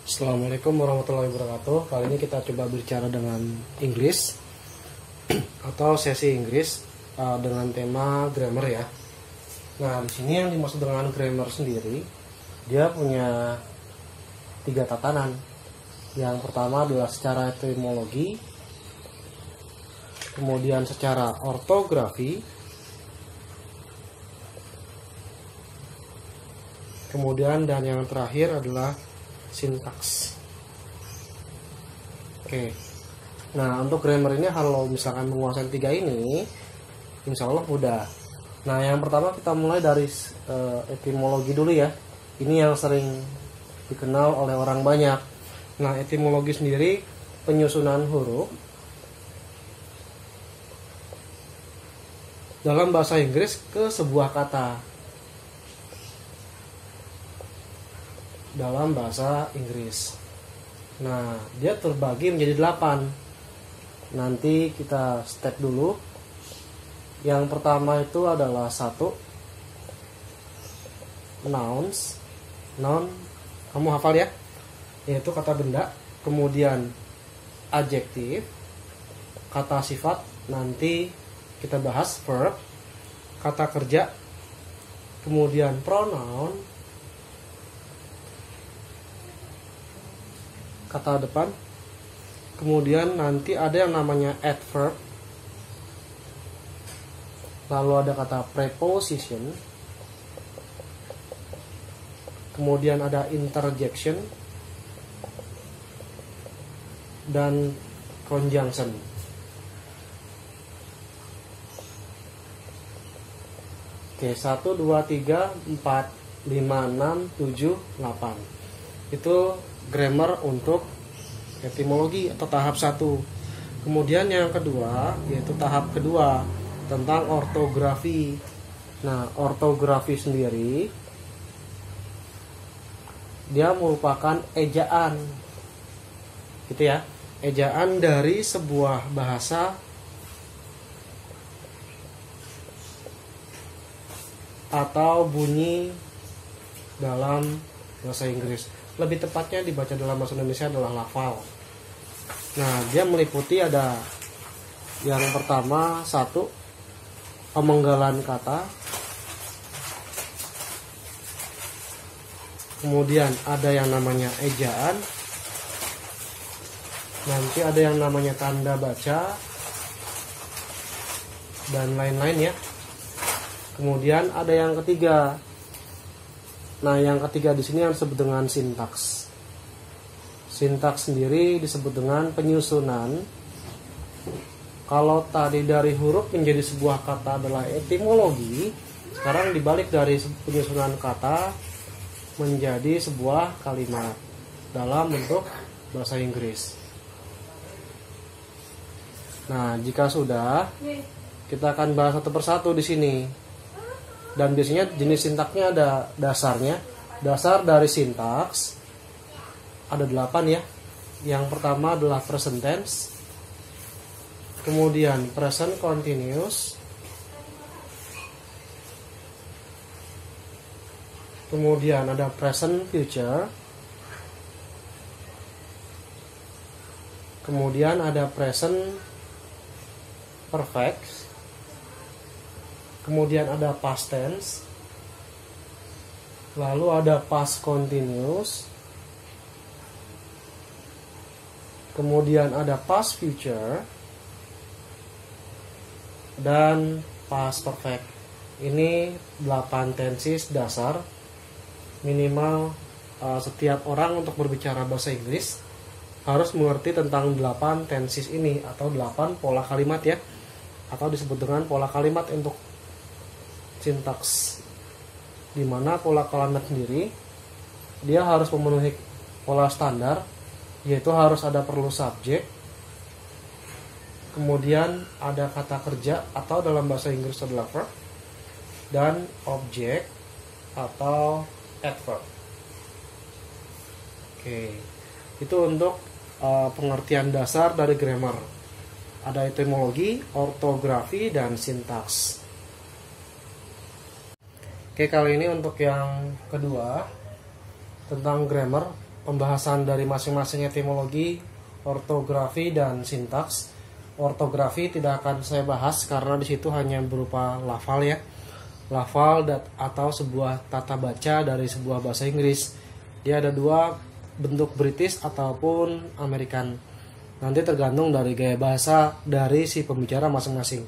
Assalamualaikum warahmatullahi wabarakatuh. Kali ini kita coba berbicara dengan Inggris atau sesi Inggris dengan tema grammar ya. Nah, di sini yang dimaksud dengan grammar sendiri, dia punya 3 tatanan. Yang pertama adalah secara etimologi, kemudian secara ortografi, kemudian dan yang terakhir adalah sintaks. Oke. Nah, untuk grammar ini kalau misalkan menguasai 3 ini, insya Allah mudah. Nah, yang pertama kita mulai dari etimologi dulu ya. Ini yang sering dikenal oleh orang banyak. Nah, etimologi sendiri penyusunan huruf dalam bahasa Inggris ke sebuah kata. Dalam bahasa Inggris. Nah, dia terbagi menjadi 8. Nanti kita step dulu. Yang pertama itu adalah 1 nouns. Noun, kamu hafal ya? Yaitu kata benda. Kemudian adjektif, kata sifat, nanti kita bahas verb, kata kerja, kemudian pronoun, kata depan, kemudian nanti ada yang namanya adverb, lalu ada kata preposition, kemudian ada interjection dan conjunction. Oke, 1, 2, 3, 4, 5, 6, 7, 8. Itu grammar untuk etimologi atau tahap 1. Kemudian yang kedua yaitu tahap kedua tentang ortografi. Nah, ortografi sendiri dia merupakan ejaan, gitu ya, ejaan dari sebuah bahasa atau bunyi dalam bahasa Inggris. Lebih tepatnya dibaca dalam bahasa Indonesia adalah lafal. Nah, dia meliputi ada yang pertama 1 pemenggalan kata, kemudian ada yang namanya ejaan, nanti ada yang namanya tanda baca dan lain-lain ya. Kemudian ada yang ketiga. Nah, yang ketiga di sini yang disebut dengan sintaks. Sintaks sendiri disebut dengan penyusunan. Kalau tadi dari huruf menjadi sebuah kata adalah etimologi, sekarang dibalik dari penyusunan kata menjadi sebuah kalimat dalam bentuk bahasa Inggris. Nah, jika sudah, kita akan bahas satu persatu di sini. Dan biasanya jenis sintaksnya ada dasarnya. Dasar dari sintaks ada 8 ya. Yang pertama adalah present tense, kemudian present continuous, kemudian ada present future, kemudian ada present perfect, kemudian ada past tense, lalu ada past continuous, kemudian ada past future, dan past perfect. Ini 8 tenses dasar minimal. Setiap orang untuk berbicara bahasa Inggris harus mengerti tentang 8 tenses ini atau 8 pola kalimat ya, atau disebut dengan pola kalimat untuk sintaks, dimana pola kalimat sendiri dia harus memenuhi pola standar, yaitu harus ada perlu subjek, kemudian ada kata kerja atau dalam bahasa Inggris adalah verb, dan objek atau adverb. Oke, itu untuk pengertian dasar dari grammar. Ada etimologi, ortografi, dan sintaks. Oke, kali ini untuk yang kedua tentang grammar, pembahasan dari masing-masing etimologi, ortografi, dan sintaks. Ortografi tidak akan saya bahas karena di situ hanya berupa lafal ya. Lafal atau sebuah tata baca dari sebuah bahasa Inggris. Dia ada dua bentuk, British ataupun American. Nanti tergantung dari gaya bahasa dari si pembicara masing-masing.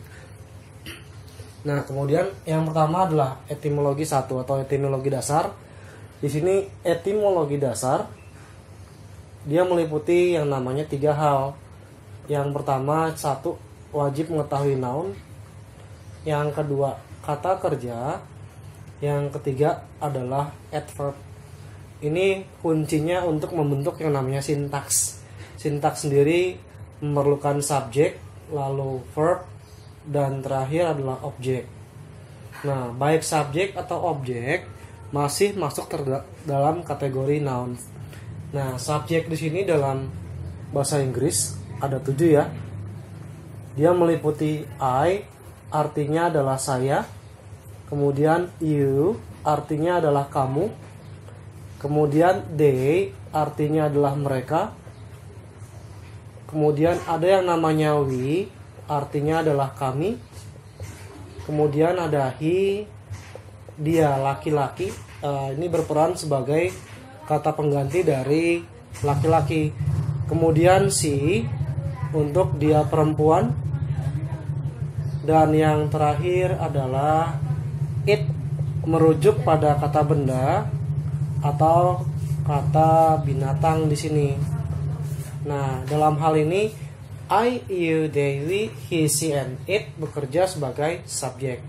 Nah, kemudian yang pertama adalah etimologi 1 atau etimologi dasar. Di sini etimologi dasar dia meliputi yang namanya 3 hal. Yang pertama, 1, wajib mengetahui noun. Yang kedua, kata kerja. Yang ketiga adalah adverb. Ini kuncinya untuk membentuk yang namanya sintaks. Sintaks sendiri memerlukan subjek, lalu verb, dan terakhir adalah objek. Nah, baik subjek atau objek masih masuk dalam kategori noun. Nah, subjek di sini dalam bahasa Inggris ada 7 ya. Dia meliputi I, artinya adalah saya. Kemudian you, artinya adalah kamu. Kemudian they, artinya adalah mereka. Kemudian ada yang namanya we, artinya adalah kami. Kemudian ada he, dia laki-laki. Ini berperan sebagai kata pengganti dari laki-laki. Kemudian she untuk dia perempuan. Dan yang terakhir adalah it, merujuk pada kata benda atau kata binatang di sini. Nah, dalam hal ini I, you, they, we, he, she, and it bekerja sebagai subjek.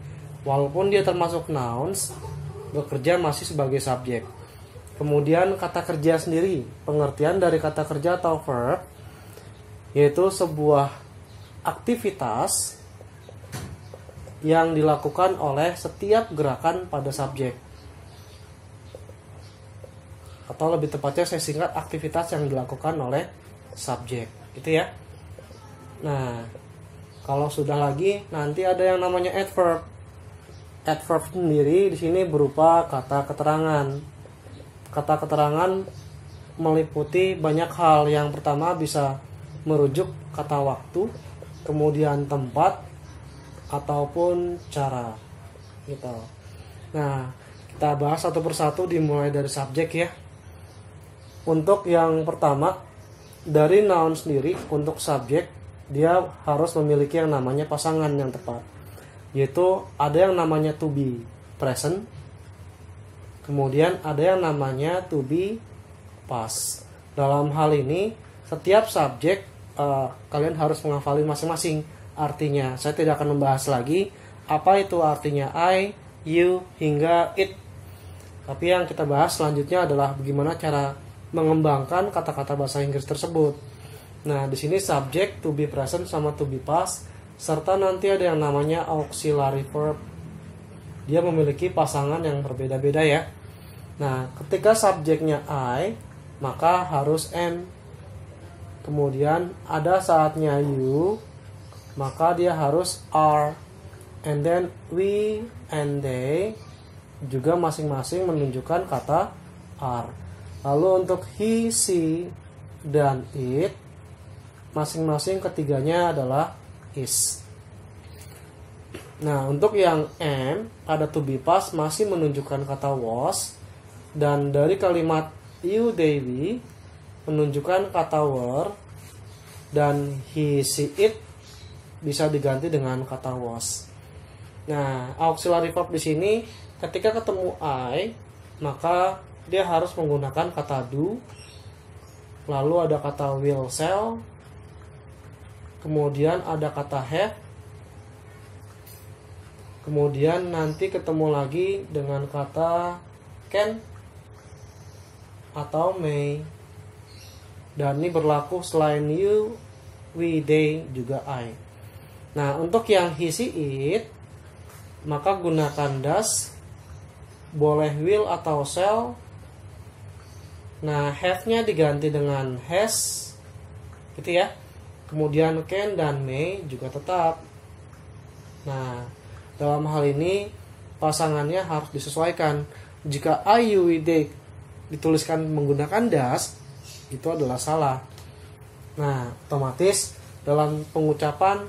Walaupun dia termasuk nouns, bekerja masih sebagai subjek. Kemudian kata kerja sendiri, pengertian dari kata kerja atau verb, yaitu sebuah aktivitas yang dilakukan oleh setiap gerakan pada subjek. Atau lebih tepatnya saya singkat, aktivitas yang dilakukan oleh subjek, gitu ya. Nah, kalau sudah lagi nanti ada yang namanya adverb. Adverb sendiri di sini berupa kata keterangan. Kata keterangan meliputi banyak hal. Yang pertama bisa merujuk kata waktu, kemudian tempat ataupun cara, gitu. Nah, kita bahas satu persatu dimulai dari subjek ya. Untuk yang pertama, dari noun sendiri, untuk subjek dia harus memiliki yang namanya pasangan yang tepat, yaitu ada yang namanya to be present, kemudian ada yang namanya to be past. Dalam hal ini setiap subjek kalian harus menghafali masing-masing artinya. Saya tidak akan membahas lagi apa itu artinya I, you, hingga it. Tapi yang kita bahas selanjutnya adalah bagaimana cara mengembangkan kata-kata bahasa Inggris tersebut. Nah, di sini subjek to be present sama to be past, serta nanti ada yang namanya auxiliary verb. Dia memiliki pasangan yang berbeda-beda ya. Nah, ketika subjeknya I, maka harus am. Kemudian ada saatnya you, maka dia harus are. And then we and they juga masing-masing menunjukkan kata are. Lalu untuk he, she, dan it, masing-masing ketiganya adalah is. Nah, untuk yang am, ada to be past masih menunjukkan kata was. Dan dari kalimat you, they, we menunjukkan kata were. Dan he, she, it bisa diganti dengan kata was. Nah, auxiliary verb di sini ketika ketemu I, maka dia harus menggunakan kata do. Lalu ada kata will, shall. Kemudian ada kata have. Kemudian nanti ketemu lagi dengan kata can atau may. Dan ini berlaku selain you, we, they, juga I. Nah, untuk yang he, she, it, maka gunakan does, boleh will atau shall. Nah, have-nya diganti dengan has, gitu ya. Kemudian can dan may juga tetap. Nah, dalam hal ini pasangannya harus disesuaikan. Jika I, you, we, they dituliskan menggunakan does, itu adalah salah. Nah, otomatis dalam pengucapan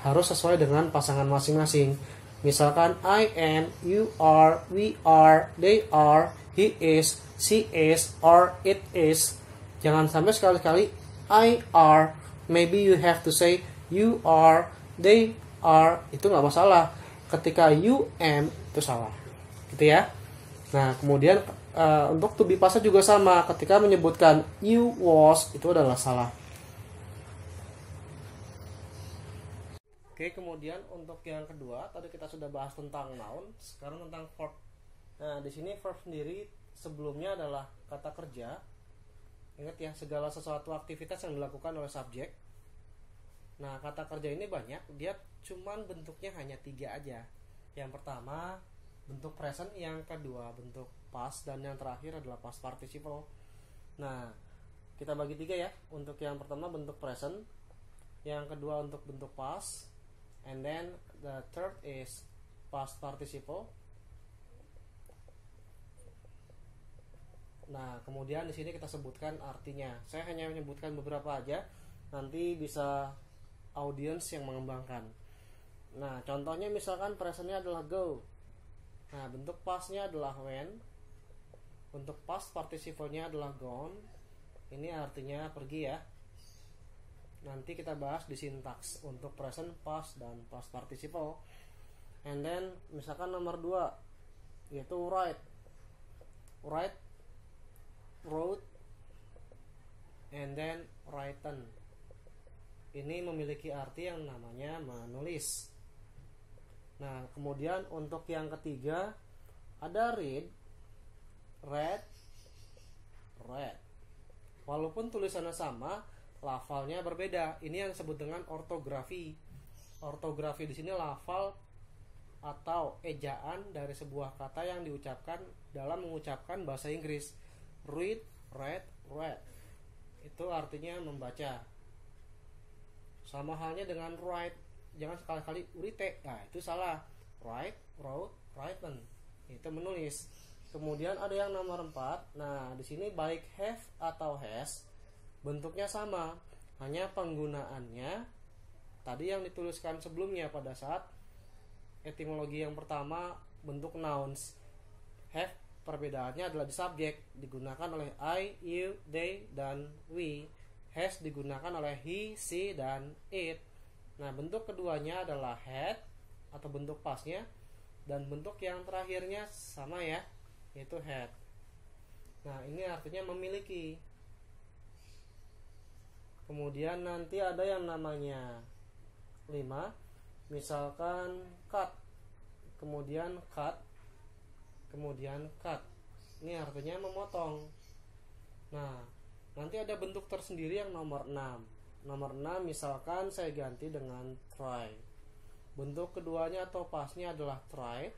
harus sesuai dengan pasangan masing-masing. Misalkan I am, you are, we are, they are, he is, she is, or it is. Jangan sampai sekali-kali I are. Maybe you have to say you are, they are. Itu nggak masalah. Ketika you am itu salah, gitu ya. Nah, kemudian untuk to be past juga sama. Ketika menyebutkan you was itu adalah salah. Oke, kemudian untuk yang kedua, tadi kita sudah bahas tentang noun, sekarang tentang verb. Nah, di sini verb sendiri sebelumnya adalah kata kerja. Ingat ya, segala sesuatu aktivitas yang dilakukan oleh subjek. Nah, kata kerja ini banyak, dia cuman bentuknya hanya 3 aja. Yang pertama, bentuk present, yang kedua bentuk past, dan yang terakhir adalah past participle. Nah, kita bagi 3 ya. Untuk yang pertama bentuk present, yang kedua untuk bentuk past, and then the third is past participle. Nah, kemudian di sini kita sebutkan artinya. Saya hanya menyebutkan beberapa aja, nanti bisa audience yang mengembangkan. Nah, contohnya misalkan presentnya adalah go. Nah, bentuk pastnya adalah when. Untuk past participle-nya adalah gone. Ini artinya pergi ya. Nanti kita bahas di sintaks untuk present, past, dan past participle. And then misalkan nomor 2 yaitu write. Write, wrote, and then written. Ini memiliki arti yang namanya menulis. Nah, kemudian untuk yang ketiga ada read, read, read. Walaupun tulisannya sama, lafalnya berbeda. Ini yang disebut dengan ortografi. Ortografi di sini lafal atau ejaan dari sebuah kata yang diucapkan dalam mengucapkan bahasa Inggris. Read, read, read. Itu artinya membaca. Sama halnya dengan write. Jangan sekali-kali urite. Nah, itu salah. Write, wrote, written. Itu menulis. Kemudian ada yang nomor 4. Nah, di sini baik have atau has bentuknya sama, hanya penggunaannya tadi yang dituliskan sebelumnya pada saat etimologi yang pertama bentuk nouns. Have perbedaannya adalah di subjek, digunakan oleh I, you, they, dan we. Has digunakan oleh he, she, dan it. Nah, bentuk keduanya adalah had atau bentuk pastnya, dan bentuk yang terakhirnya sama ya, yaitu had. Nah, ini artinya memiliki. Kemudian nanti ada yang namanya 5. Misalkan cut, kemudian cut, kemudian cut. Ini artinya memotong. Nah, nanti ada bentuk tersendiri yang nomor 6. Nomor 6 misalkan saya ganti dengan try. Bentuk keduanya atau pasnya adalah try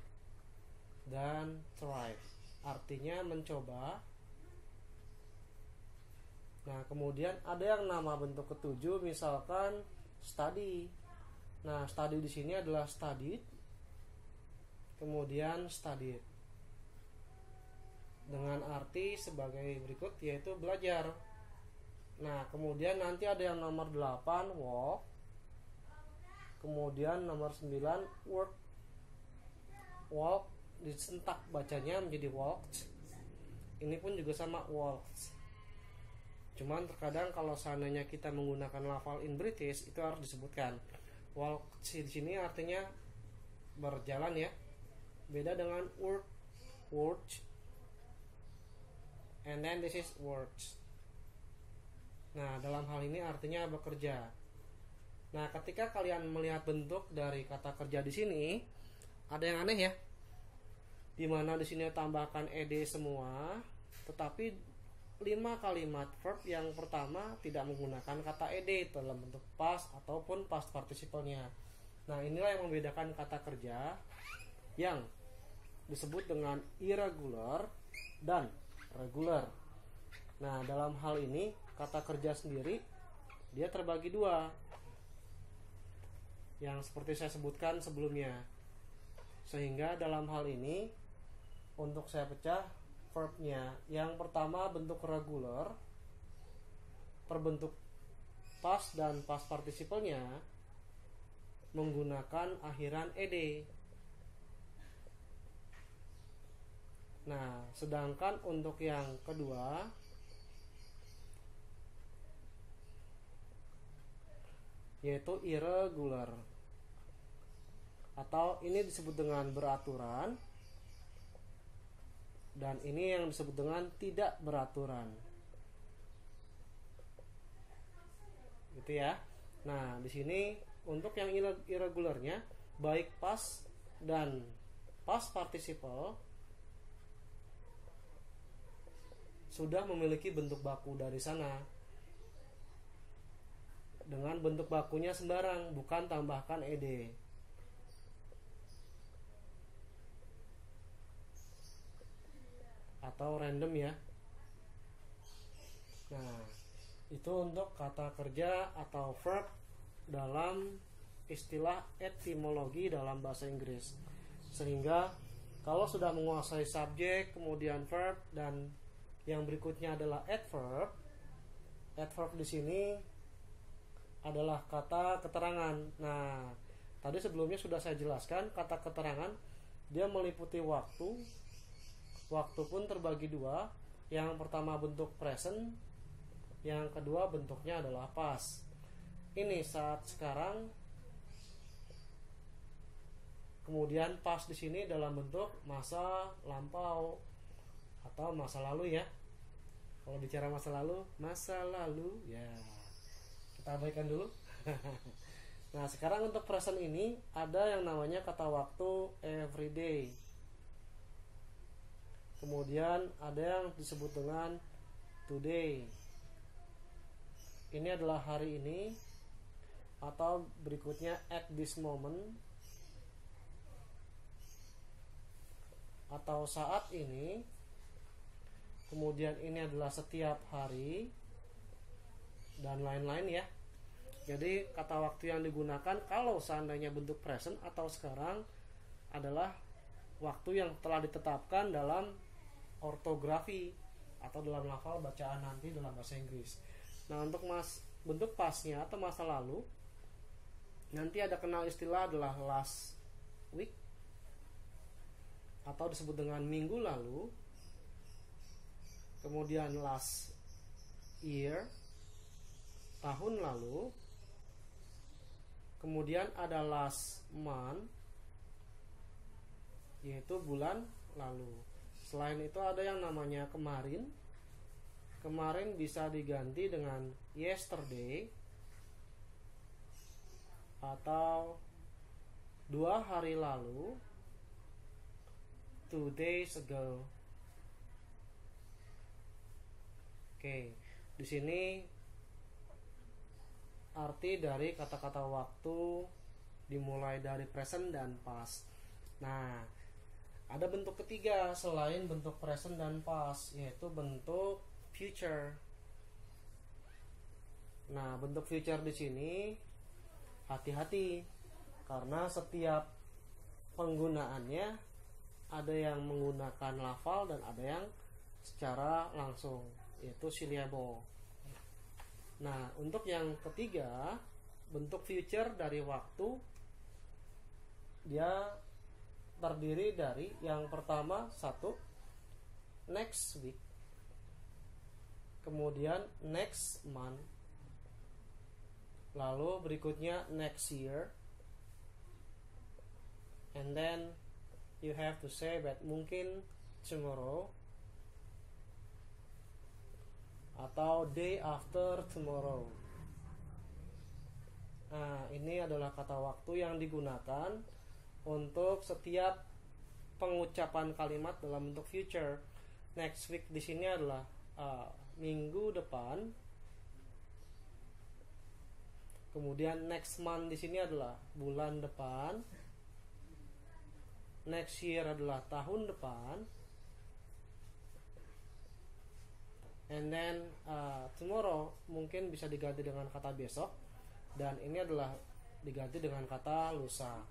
dan thrive. Artinya mencoba. Nah, kemudian ada yang nama bentuk ketujuh misalkan study. Nah, study di sini adalah studied, kemudian studied. Dengan arti sebagai berikut yaitu belajar. Nah, kemudian nanti ada yang nomor 8 walk. Kemudian nomor 9 work. Walk disentak bacanya menjadi walked. Ini pun juga sama walked. Cuman terkadang kalau seandainya kita menggunakan lafal in British itu harus disebutkan. Walk di sini artinya berjalan ya. Beda dengan work, work. And then this is works. Nah, dalam hal ini artinya bekerja. Nah, ketika kalian melihat bentuk dari kata kerja di sini, ada yang aneh ya. Dimana di sini tambahkan ed semua, tetapi 5 kalimat verb yang pertama tidak menggunakan kata ed dalam bentuk past ataupun past participle-nya. Nah, inilah yang membedakan kata kerja yang disebut dengan irregular dan regular. Nah, dalam hal ini kata kerja sendiri dia terbagi 2, yang seperti saya sebutkan sebelumnya. Sehingga dalam hal ini untuk saya pecah verbnya, yang pertama bentuk regular perbentuk past dan past participle-nya menggunakan akhiran ed. Nah, sedangkan untuk yang kedua yaitu irregular, atau ini disebut dengan beraturan, dan ini yang disebut dengan tidak beraturan. Gitu ya. Nah, di sini untuk yang irregularnya baik past dan past participle sudah memiliki bentuk baku dari sana. Dengan bentuk bakunya sembarang, bukan tambahkan ed. Atau random ya. Nah, itu untuk kata kerja atau verb dalam istilah etimologi dalam bahasa Inggris. Sehingga kalau sudah menguasai subjek, kemudian verb, dan yang berikutnya adalah adverb. Adverb di sini adalah kata keterangan. Nah, tadi sebelumnya sudah saya jelaskan, kata keterangan dia meliputi waktu. Waktu pun terbagi dua. Yang pertama bentuk present, yang kedua bentuknya adalah past. Ini saat sekarang. Kemudian past di sini dalam bentuk masa lampau atau masa lalu ya. Kalau bicara masa lalu ya. Kita abaikan dulu. Nah, sekarang untuk present ini ada yang namanya kata waktu everyday. Kemudian ada yang disebut dengan today. Ini adalah hari ini, atau berikutnya at this moment, atau saat ini. Kemudian ini adalah setiap hari, dan lain-lain ya. Jadi kata waktu yang digunakan kalau seandainya bentuk present atau sekarang adalah waktu yang telah ditetapkan dalam ortografi atau dalam lafal bacaan nanti dalam bahasa Inggris. Nah, untuk bentuk pastnya atau masa lalu nanti ada kenal istilah adalah last week atau disebut dengan minggu lalu. Kemudian last year, tahun lalu. Kemudian ada last month, yaitu bulan lalu. Selain itu ada yang namanya kemarin. Kemarin bisa diganti dengan yesterday atau 2 hari lalu, 2 days ago. Oke, di sini arti dari kata-kata waktu dimulai dari present dan past. Nah, ada bentuk ketiga selain bentuk present dan past, yaitu bentuk future. Nah, bentuk future di sini hati-hati karena setiap penggunaannya ada yang menggunakan lafal dan ada yang secara langsung, yaitu syllable. Nah, untuk yang ketiga, bentuk future dari waktu dia terdiri dari yang pertama next week, kemudian next month, lalu berikutnya next year, and then you have to say that mungkin tomorrow atau day after tomorrow. Nah, ini adalah kata waktu yang digunakan untuk setiap pengucapan kalimat dalam bentuk future. Next week di sini adalah minggu depan. Kemudian next month di sini adalah bulan depan. Next year adalah tahun depan. And then tomorrow mungkin bisa diganti dengan kata besok, dan ini adalah diganti dengan kata lusa.